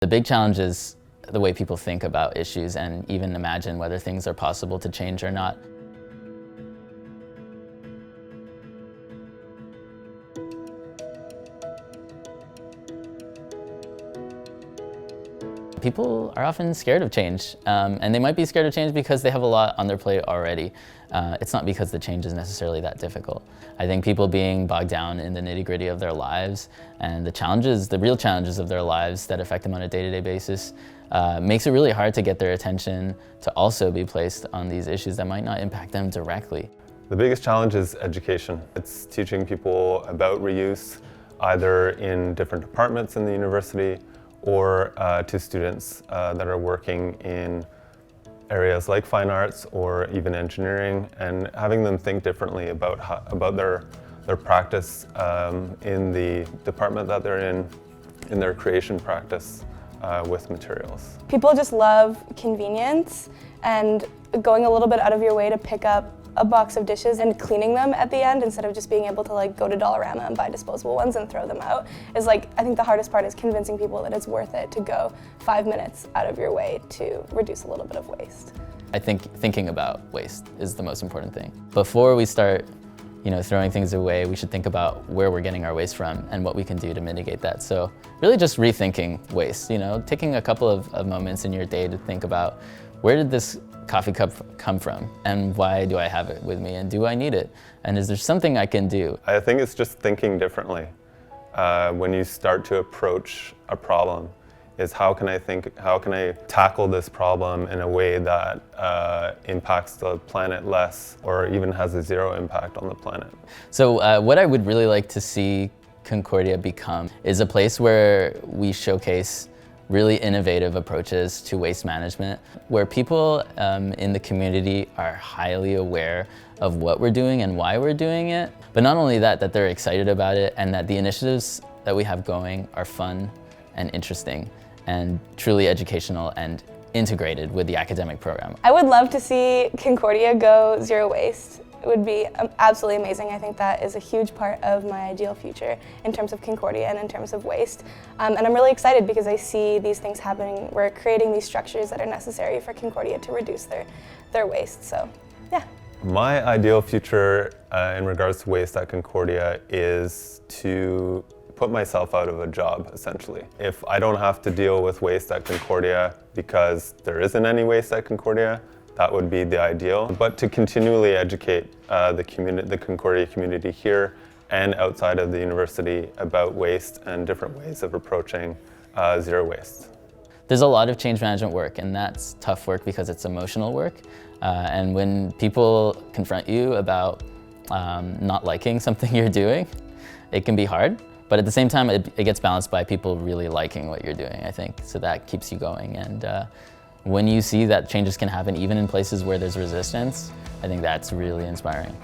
The big challenge is the way people think about issues and even imagine whether things are possible to change or not. People are often scared of change, and they might be scared of change because they have a lot on their plate already. It's not because the change is necessarily that difficult. I think people being bogged down in the nitty-gritty of their lives and the challenges, the real challenges of their lives that affect them on a day-to-day basis, makes it really hard to get their attention to also be placed on these issues that might not impact them directly. The biggest challenge is education. It's teaching people about reuse, either in different departments in the university or to students that are working in areas like fine arts or even engineering, and having them think differently about their practice in the department that they're in their creation practice with materials. People just love convenience and going a little bit out of your way to pick up a box of dishes and cleaning them at the end instead of just being able to go to Dollarama and buy disposable ones and throw them out is I think the hardest part is convincing people that it's worth it to go 5 minutes out of your way to reduce a little bit of waste. I think thinking about waste is the most important thing. Before we start throwing things away, we should think about where we're getting our waste from and what we can do to mitigate that. So really just rethinking waste, taking a couple of moments in your day to think about, where did this coffee cup come from, and why do I have it with me, and do I need it, and is there something I can do? I think it's just thinking differently. When you start to approach a problem, is how can I tackle this problem in a way that impacts the planet less, or even has a zero impact on the planet? So what I would really like to see Concordia become is a place where we showcase really innovative approaches to waste management, where people in the community are highly aware of what we're doing and why we're doing it. But not only that, that they're excited about it, and that the initiatives that we have going are fun and interesting and truly educational and integrated with the academic program. I would love to see Concordia go zero waste. It would be absolutely amazing. I think that is a huge part of my ideal future in terms of Concordia and in terms of waste. And I'm really excited because I see these things happening. We're creating these structures that are necessary for Concordia to reduce their waste, so yeah. My ideal future in regards to waste at Concordia is to put myself out of a job, essentially. If I don't have to deal with waste at Concordia because there isn't any waste at Concordia, that would be the ideal. But to continually educate the Concordia community here and outside of the university about waste and different ways of approaching zero waste. There's a lot of change management work, and that's tough work because it's emotional work. And when people confront you about not liking something you're doing, it can be hard. But at the same time, it gets balanced by people really liking what you're doing, I think. So that keeps you going. And when you see that changes can happen even in places where there's resistance, I think that's really inspiring.